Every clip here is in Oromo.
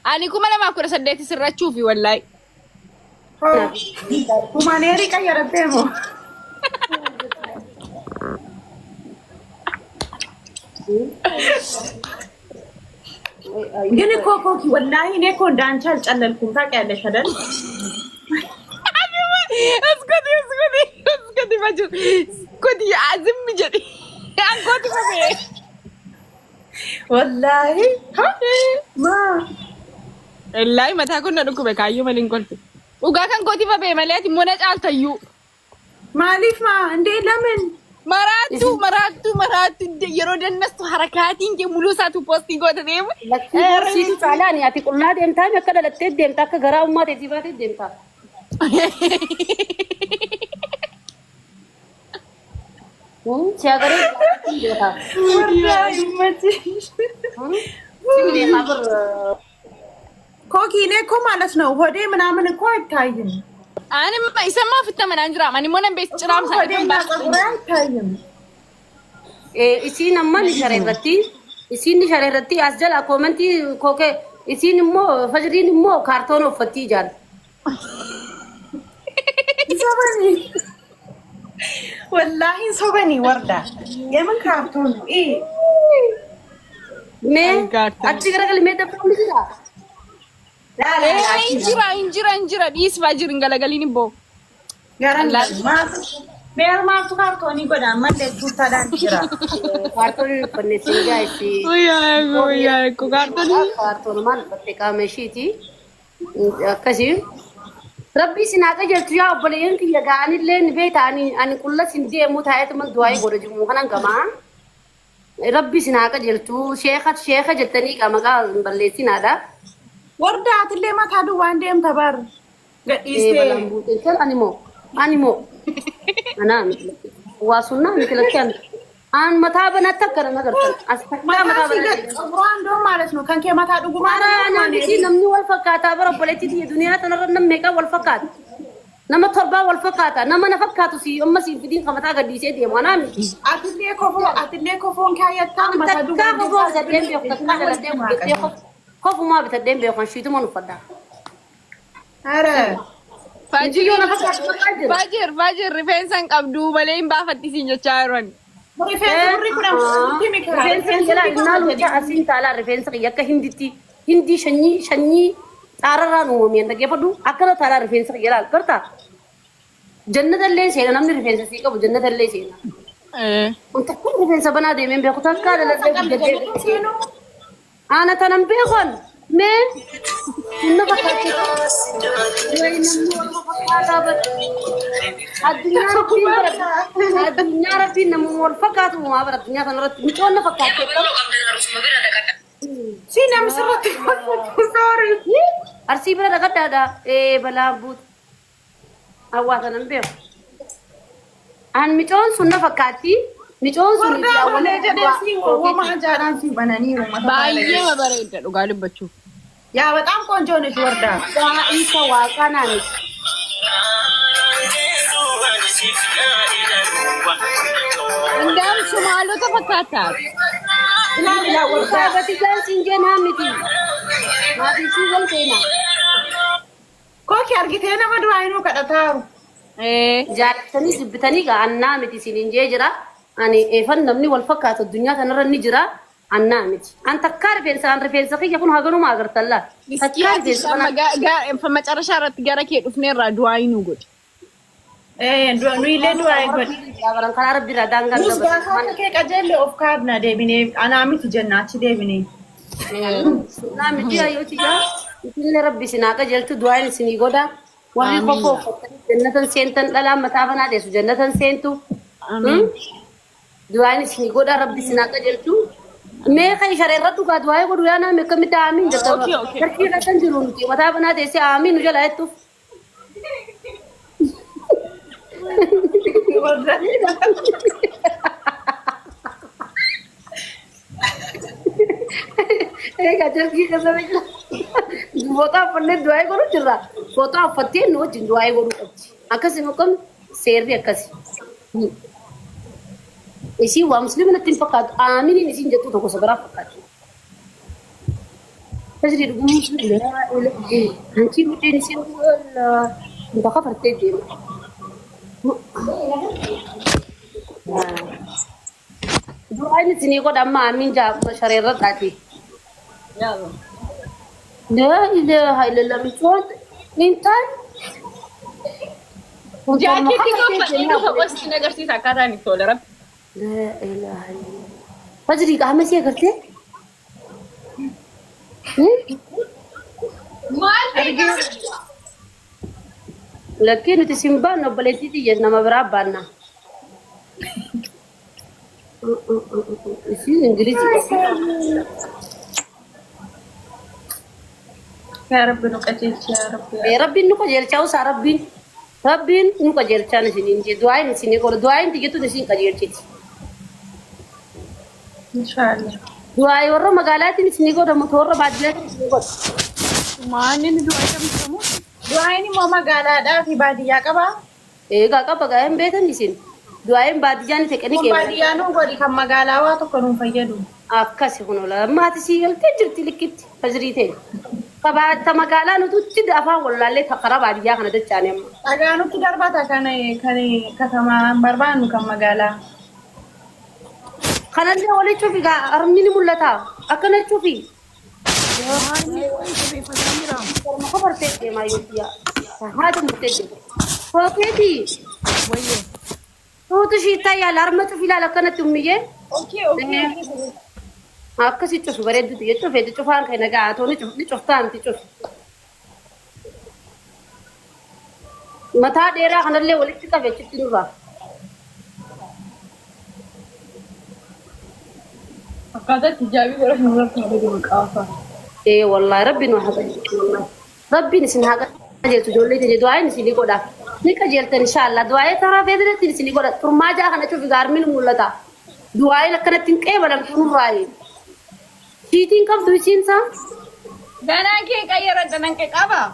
أنا كمان ما أكون سديت سر تشوفي والله. كمان إيريكا يا رتيمو. جني كوكو والله نيكو دانشال تشللكم تاكل شدل. اسكتي فجر اسكتي عزم جدي اسكتي فجر والله ها ما والله متى كنا نكو بكايو مالين قلت وقا كان قوتي فبي ملياتي مناج عالتيو ماليف ما عندي لمن مراتو يرو دنستو حركاتي انجي ملوساتو بوستي قوتا ديم لكن سيدو تعلاني اتي قلنا ديمتا مكدا لتد ديمتا كغراو ما تجيبات ديمتا ሲያገሬ ወላሂ መቼሽ ኮኪ እኔ እኮ ማለት ነው ሆዴ ምናምን እኮ አይታይም። አንማ ይሰማ ፍተመን አንጅራ ማን ሞነን ቤት ጭራም ሳይደም አይታይም። isiin amman shareerratti as jala koomentii kookee isiin immoo fajriin immoo kaartoon uffattii jaal sobani wallahi sobani warda yemen kaartoon mee achi garagal mee dabbamu jira injira dhiis fajriin galagalini bo garan ma Mer martu kartoni godaan malee tuutadhaan jira. Kaartoon uffanne singaa itti. Oyyaa ko kaartoon maal uffatte qaama ishiiti akkasii. Rabbi sinaa qajeelchu yaa obboleeyyan kiyya ga'anillee ni beekta ani qulla sin deemu taa'eetuma du'aayii godha jiru kanan gamaa. Rabbi sinaa qajeelchu sheeka jettanii maqaa balleessinaadha. Wardaatillee mataa duwwaan deemta bar. Gadhiistee. Animoo. Ana mitlaki. Wasunna mitlaki an mata banata kana nagartan. Astakka mata banata. Quraan do ማለት ነው ከንከ ማታ ዱጉ ማራ ናንቲ ነምኒ ወልፈካታ በረ ፖለቲቲ የዱንያ ተነረነ ሜቃ ወልፈካት ነመ ተርባ ወልፈካታ ነመ ነፈካቱ ሲ እመሲ ፊዲን ከመታ ገዲሴ ደማና አትሌ ኮፎን ካየታ ማታ ዱጉ ኮፎ ዘደም ቢወጣ ገለደም ኮፎ ማ በተደም ቢወጣ ሽቱ ማን ፈዳ አረ Fajir rifeensan qabdu malee hin baafattiin jechaa jiran. Rifeensa jala innaalu jaa asiin taalaa rifeensa yakka hindi shanyii xaararraan uumamee dhaggeeffadhu akkana taalaa rifeensa jala gartaa jannatallee seena namni rifeensa sii qabu jannatallee seena. Wanta kun rifeensa banaa deemeen beeku takkaa dalatee guddatee seenu. Aana tanan beekon mee hunna fakkaatee addunyaa rabbiin nama wal fakkaatu maa bara addunyaa kanarratti micoonna fakkaatee si nama sirratti sorry arsii bira dhaqadhaadha balaa buut hawwaasa nan beeku an micoon sun na fakkaatti micoon sun wala jedhesi wama ajaadhaan si bananii baay'ee bareeda dhugaa dubbachuuf yaa በጣም ቆንጆ ነሽ ወርዳ ኢሳ ዋቃና ነሽ እንደም ሱማሎ ተፈካታት ላ ወርዳ በትጋን ሲንጀና ሚቲ ማዲሲ ወልቴና ኮኪ አርጊቴና መዱ አይኑ ከደታሩ jaatani sibbitani ga anna miti sininje jira ani efan namni wal fakkaatu dunya tanarra ni jira anna miti an takkar rifeensa kiyya kun haganu ma agartalla takkar fa macarasha rat gara ke dufne ra duayinu god nu ile duay god baran kala rabbi ra dangal man ke kajelle of kadna debine ana miti jannachi debine na miti ayoti ga ille rabbi sinaka jeltu duayin sini goda wali khofo jannatan sentan dala mata bana desu jannatan sentu amin duayin sini goda rabbi sinaka jeltu me khay shareratu ka duay godu yana me kamita amin jata karki la tanjiru nuti mata bana desi amin jala etu gajab ki kasam hai foto apne duai goru chirra foto afatte no duai goru akasi mokam serri akasi isi wa muslim na tin fakat amin isi jetu to ko sabara fakat تجري القميص لا انتي بتنسي ولا انت خفرت تدي دعاء نسيني قد أما أمين جاب شريرة تاتي يلا لا إله إلا الله متوت إنتان جاكيتي كوفا إنه فبس نجرتي سكاتني تقول رب لا إله إلا الله تجري كم سيا करते لكن تسمبان نبلتي تيجي نما براب بانا إيش إنجليزي يا رب نقتل يا رب يا ربي نوكا جيرتشاو ساربين ربين نوكا جيرتشا نسيني نجي دعاء نسيني كل دعاء تيجي تو نسين كجيرتشي إن شاء الله دعاء ورا مقالات نسيني كل مطور بعدين نسيني كل ما نين دعاء كم سمو دعاء إني ماما قال هذا في بادية كبا إيه كاكا بقى بيتن نسين دعاء بعدين تكني كيف بادية نو قولي كم قال واتو كنون فيدو أكاسي هنولا ما تسيل تجرتي لكت فجريتين فبعد تمقالا نتوجد أفا ولا اللي تقرب عليها كنا تجاني أجانو كدار باتا كان كتما بربانو كم قال خنا اللي ولي تشوفي كا أرميني ملتا أكنا تشوفي ما خبرت ما يوتيا هذا متجد فوقتي تو تشيتا يا لارما تشوفي لا لكنا تمية أوكي أكاسي تشوف بريد تشوف هذا تشوفان كنا قاعد نشوف تام تشوف متى ديرا خنا اللي ولي تكافي تشوفي قادت تجابي ولا نور تقول مقافة إيه والله ربي نوحد والله ربي نسين هذا جل تجولي تجي دعاء نسيني كودا نيكا جلت إن شاء الله دعاء ترى في هذا نسيني كودا فرما جا خنا شوف غارمين مولتا دعاء لكنا تنكئ ولا تكون راي شيتين كم دويشين سام دنانكي كيرا دنانكي كابا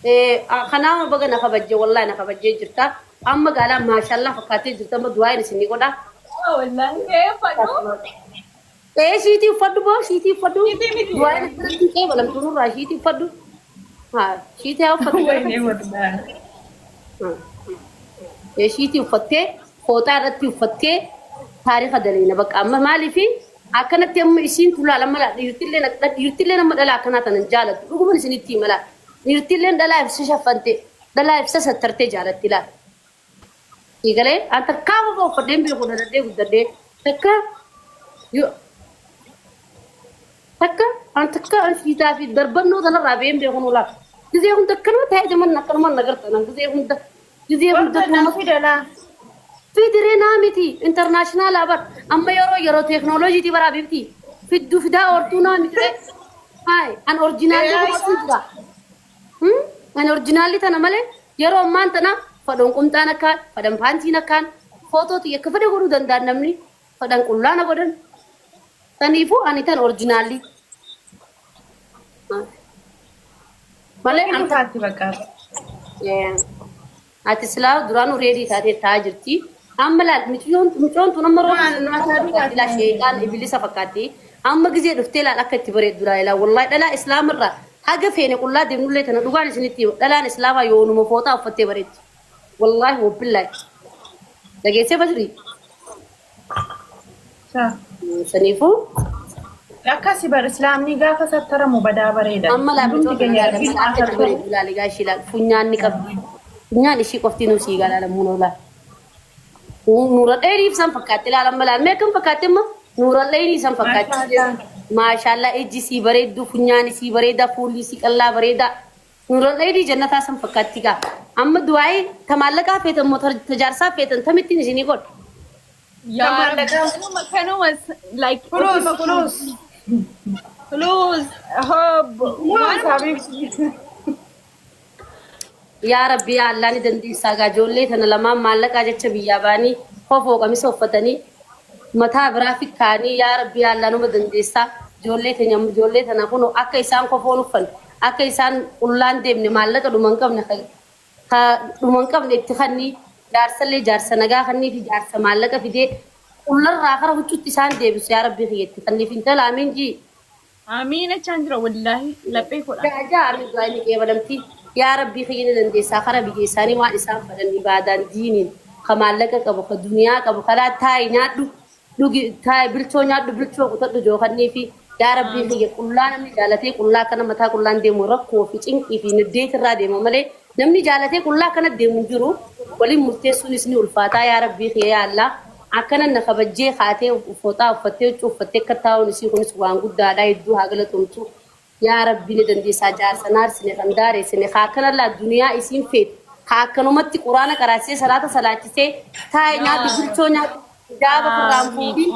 إيه خنا ما بقى نخبج والله نخبج جرتا أما قالا ما شاء الله فكاتي جرتا ما دعاء نسيني كودا والله كيف فدو إيه شيتي فدو بو شيتي فدو دعاء نسيني ولا تكون راي شيتي فدو ها شيتي أو فدو ويني وردا يشيتي وفتة خوتا رتي وفتة تاريخ دلينا بقى أما مالي في أكنت يوم إشين كلها لما لا يرتلنا ما لا كنا تنجالت رغم إن سنتي ملا يرتلنا دلا يفسش فنتي دلا يفسش ترتي جالت تلا يقولي أنت كم هو فدين بيقولون ده وده تكا يو تكا أنت تكا أنت في تافي دربنا ده رابين بيقولون لا جزء هم تكنوا تهاجم من نكر من نقرتنا جزء هم ده في دلا في درينا متي انترناشنال أبر أما يرو تكنولوجي تي برا بيبتي في الدفدا أورتونا متى هاي أن أورجينالي بسيطة أن أورجينالي تنا ماله يرو مان تنا فدون كم تنا كان فدون فانتينا كان فوتو تي كفدا غرو دندان نمني فدون كلنا غدن تنيفو أني تن أورجينالي ماله أنت هاتي بقى أتسلا درانو ريدي تاتي تاجرتي أملا متيون تنمرو لا شيطان إبليس فكاتي أما جزء دفتلا لك تبرد درايلا والله لا إسلام الرا حاجة فين يقول لا دين ولا تنا دوغان سنتي لا إسلام يونو مفوتا وفتي برد والله وبالله لقي سبجري سنيفو أكاسي بالإسلام نيجا فسترى مبدا بريدا أما لا بتوقع لا تبرد لا لقاش لا فنيان نكب فنيان إشي كفتينو سيجا لا مونولا نور الليل سام فكاتي لا لما لا ميكم فكاتي ما نور الليل سام فكاتي ما شاء الله إجي سي بريد دو فنيان سي بريدا فولي سي كلا بريدا نور الليل جنة سام فكاتي كا أما دعاء تمالك في تموتر تجارسا في تنتمتي نجني قط يا مكانو like فلوس هب حبيبتي يا ربي يا الله ندندي ساقا جولي تنا لما مالك أجت بياباني خوفو قمي سوفتني متى برافيك كاني يا ربي يا الله نمدندي سا جولي تنا كونو أكيسان خوفو نفن أكيسان أولان ديم مالك دومانكم نخل دومانكم نتخني جارسلي جارسناغا خني في جارس مالك في دي أولر راخر وجود تسان ديبس يا ربي خيت خني في انت لامين جي Amiin achaan jira wallaahi laphee godha. Gaaja armi du'aani qeebalamti. Yaa Rabbii kiyya dandeessaa kara biyya isaanii waan isaan fedhan ibaadaan diiniin ka maallaqa qabu ka duniyaa qabu karaa taayi nyaadhu dhugi taayi bilchoo nyaadhu bilchoo qutadhu jookannii fi yaa Rabbii kiyya qullaa namni jaalatee qullaa kana mataa qullaan deemu rakkoo fi cinqii fi niddeet irraa deema malee namni jaalatee qullaa kana deemu jiru waliin murteessuunis ni ulfaataa yaa Rabbii kiyya yaa Allah. Akkana na kabajjee kaatee uffataa uffattee uffattee akka taa'uun isii kunis waan guddaadha hedduu haa galatoomtu yaa Rabbi ni dandeessaa jaarsa naarsine kan daareessine haa akkanallaa duniyaa isiin feet haa akkanumatti quraana qaraasisee salaata salaachisee taa'ee nyaatu bilchoo nyaatu jaaba firraan fuudhin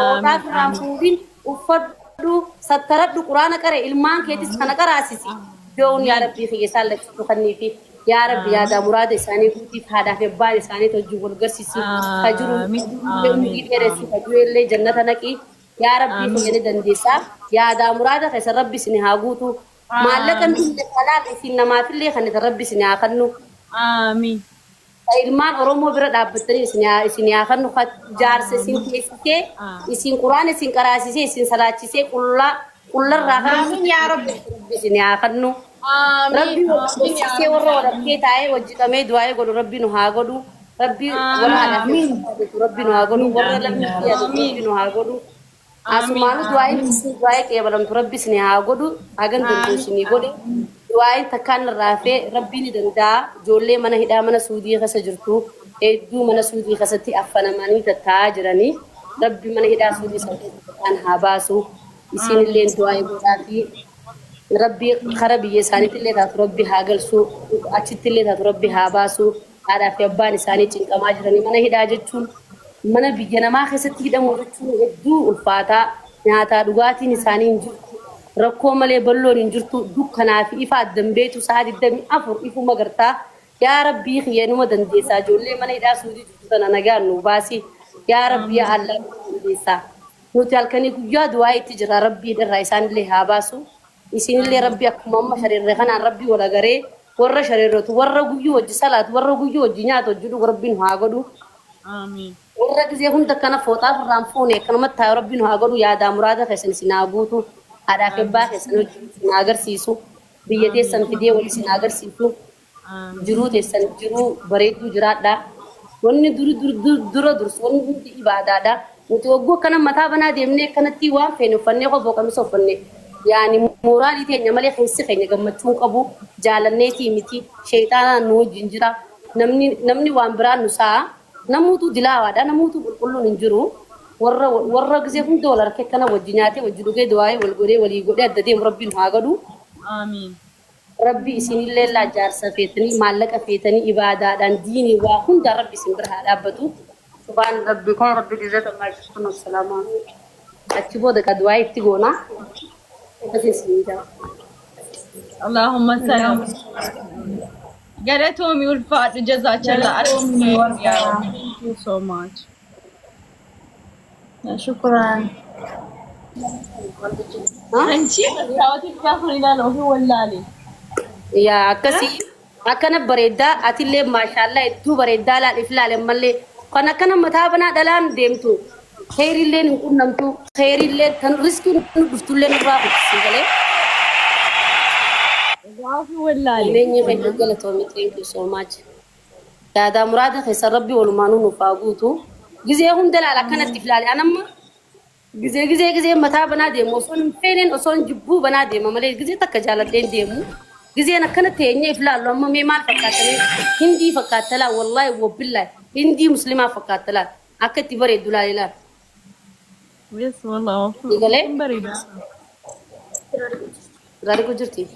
ootaa firraan fuudhin uffadhu sattaradhu quraana qare ilmaan keetis kana qaraasisi doon yaa Rabbi kiyyeessaan lakkisuu kanniifi yaa Rabbi yaada muraada isaanii guutiif haadhaaf abbaan isaanii hojii wal garsiisi ka jiru umrii dheeressi ka du'ellee jannata naqi yaa Rabbi fayyadee dandeessaa yaada muraada keessa Rabbi isin haa guutu maallaqa inni halaal isin namaafillee kan Rabbi isin haa kennu Amiin. ilmaan Oromoo bira dhaabbattanii isin haa kennu jaarsa isin keessisee isin quraan isin qaraasisee isin salaachisee qullarraa kan yaa Rabbi isin haa kennu Rabbi wajjin warra walakkee taa'ee hojjetamee du'aa'ee godhu Rabbi nu haa godhu Rabbi warra haadhaaf Rabbi nu haa godhu warra lammii Rabbi nu haa godhu asumaanu du'aa'ee qeebalamtu Rabbi isin haa godhu hagan danda'u isinii godhe du'aa'ee takkaan raafee Rabbi ni danda'a ijoollee mana hidhaa mana suudii keessa jirtu hedduu mana suudii keessatti affanamanii tattaa'aa jiranii Rabbi mana hidhaa suudii sana haa baasu isinillee du'aa'ee godhaafi Rabbi kara biyya isaaniitillee taatu Rabbi haa galchu achittillee taatu Rabbi haa baasu haadhaaf abbaan isaanii cinqamaa jiranii mana hidhaa jechuun mana biyya namaa keessatti hidhamu jechuun hedduu ulfaataa nyaataa dhugaatiin isaanii hin jirtu rakkoo malee balloon hin jirtu dukkanaa fi ifa addambeetu sa'a 24 ifuma gartaa yaa Rabbii kiyyanuma dandeessaa ijoollee mana hidhaa suudii jirtu sana nagaan nu baasi yaa Rabbii yaa Allah dandeessaa nuti halkanii guyyaa du'aa itti jira Rabbii irraa isaanillee haa baasu. Isinillee Rabbi akkuma amma shareerre kanaan Rabbi wala garee warra shareerrotu warra guyyuu hojii salaatu warra guyyuu hojii nyaata hojjedhu Rabbiin haa godhu. Amiin. Warra gisee hunda kana fooxaaf irraan fuune akkanumatti haa Rabbiin haa godhu yaadaa muraada keessan isin haa guutu haadhaaf abbaa keessan hojii isin haa agarsiisu biyya teessan fidee wal isin haa agarsiisu jiruu teessan jiruu bareedduu jiraadha wanni dura dursu wanni hundi ibaadaadha nuti waggoo akkana mataa banaa deemnee akkanatti waan feene uffannee qofoo qamisa uffannee يعني مورالي تاني مالي خيسي خيني قمتشون قبو جالنيتي ميتي شيطانا نو جنجرا نمني وانبران نساء نموتو دلاوا دا نموتو بالقلو ننجرو ورّا قزيهم دولار كيكنا وجناتي وجلوكي دواي والقوري وليقوري الدديم ربي نهاقدو آمين ربي إسيني اللي لا جارسة فيتني مالك فيتني إبادة دان ديني واخون دا ربي سنبرها الأبتو سبحان ربي كون ربي جزاك الله شكرا والسلام أتشبو دكا دواي افتقونا اللهم سلام قالتهم يولفات جزاك الله يا رب thank you so much شكرا انتي تعودي تاخذي لا هو ولا لي يا كسي أكنا بريدا أتيلي ما شاء الله إتو بريدا لا إفلال مالي كنا كنا متابنا دلان ديمتو خير اللي نقول نمتو خير اللي تنرسكو نقول اللي نراقب سيغلي عافي ولا لي لين يغيب قلتهم thank you so much يا دا مراد خيسر ربي والمانو نفاقوتو جزيهم دلالة كانت إفلالي أنا ما جزي متابنا ديمو صون فينين أصون جبو بنا ديمو مالي جزي تكجالة لين ديمو جزي أنا كانت تيني إفلال لما ميمان فكاتلي هندي فكاتلا والله وبالله هندي مسلمة فكاتلا أكتي بري دولالي لا يس والله بريدة غاري كجرتي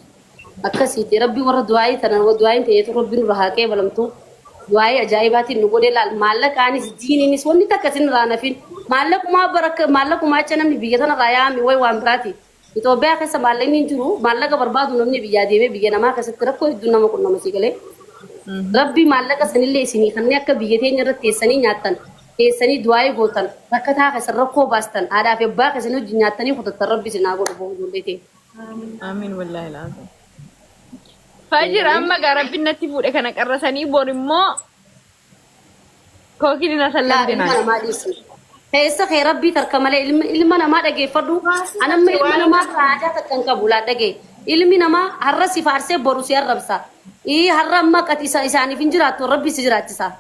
أكسيتي ربي ورا دعائي تنا ودعائي تيجي ربي نرهاكي بلمتو دعائي أجايباتي نقول لا مالك أني ديني نسوني تكسين رانا فين مالك ما برك مالك ما أشنا من بيجتنا رايا مي وامبراتي itu be akasa malle ni juru malle ka barbadu namni biya debe biya nama ka sakra ko iduna ma kunna masigale rabbi malle ka sanille sini khanne akka biya te nyara tesani nyatan tesani duai gotan rakata ka sarko bastan ada fe ba ka sanu nyatani ko ta rabbi sina go bo dulete amin wallahi lazim fajir amma ga rabbi natti bude kana qarrasani borimmo ko kidina sallam dina Keessa kee rabbii tarka malee ilma namaa dhageeffadhu. Anamma ilma namaa raajaa takkan qabulaa dhagee. Ilmi namaa har'a si faarsee boru si arrabsa. Har'a amma qati isaaniif hin jiraattu rabbi si jiraachisa.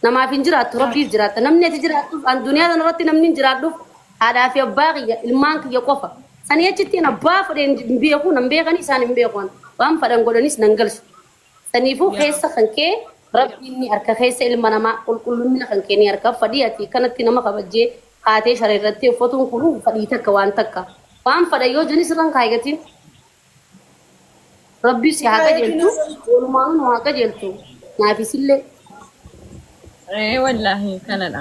Namaaf hin jiraattu rabbiif jiraatta. Namni ati jiraattuuf an duniyaa kanarratti namni hin jiraadhuuf haadhaa fi abbaa kiyya ilmaan kiyya qofa. Sanii achitti abbaa fadheen hin beeku nan beekani isaan hin beekan. Waan fadhan godhanis nan galchu. Saniifuu keessa kan kee rabbiin ni harka keessa ilma namaa qulqullumina kan kee ni harka fadhii ati kanatti nama kabajjee haatee shareerratti uffachuun kun fadhii takka waan takka. Waan fadha yoo janis irraan kaayatiin rabbi si haa qajeelchu walumaan nu haa qajeelchu naafisillee. Wallahi kanadha.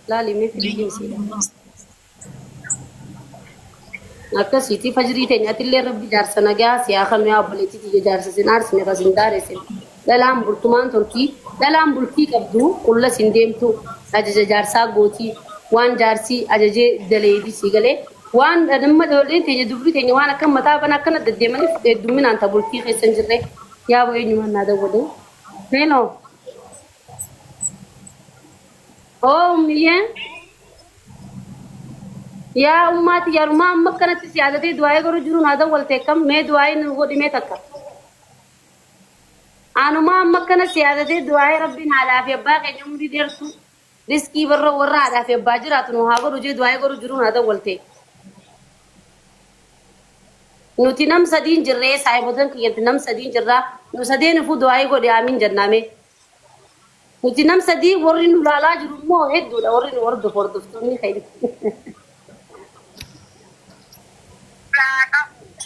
Laalimee fidii siidha. Akkasitti fajrii teenyaatillee rabbi jaarsa nagaa siyaa kan yaa obboleettii jaarsa sin aarsine kan sin daaresse. Dhalaan bultumaan turtii dhalaan bultii qabdu qulla sin deemtu ajaja jaarsaa gootii waan jaarsii ajajee daleedii si galee waan namma dooleen teenya dubri teenya waan akka mataa bana akkana deddeemaniif heddumminaan ta bultii keessa hin jirre yaa bo'ee nyuman naa dawwade. Neenoo. Oh miyyeen. Yaa ummaati yarumaa amma kanatti siyaadatee du'aa'ee garuu jiruun haa dawwalte kam mee du'aa'ee nu godhimee takka. Anuma amma kana siyaadatee du'aa'ee rabbiin haadhaa fi abbaa keenya umurii dheertu riskii warra haadhaa fi abbaa jiraatu nu haa godhu jee du'aa'ee garuu jiruun haa dawwalte. Nuti nam sadiin jirree saayibotan kiyyatti nam sadiin jirraa nu sadeen ifuu du'aa'ee godhe amiin jennaame. Nuti nam sadii warri nu laalaa jiru immoo hedduudha warri nu hordoftoonni fayyadu.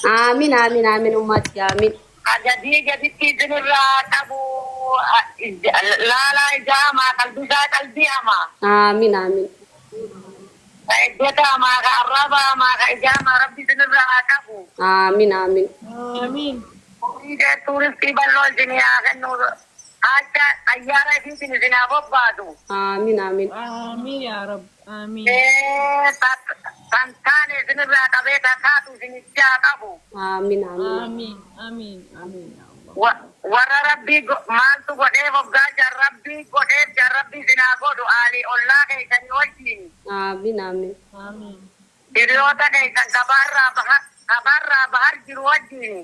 Amin amin amin ummati amin. Jadi tidurra tabu lala jama kalbisa kalbi ama. Amin amin. Jeda ma araba ma jama rabbi tidurra tabu. Amin amin. Amin. Ide turis tiballo dunia kan nur aja ayara di sini bobbadu. Amin amin. Amin ya Rab. Amin. Tantane tidurra kabeta tatu sini tabu. Amin amin. Amin. Amin. Amin. Warra rabbi maaltu godhee waggaa jarrabbii godhee jarrabbii sinaa godhu ali ollaa keessanii wajjin. Amin amin. Amin. Hiriyoota keessan kabaarraa bahar jiru wajjin.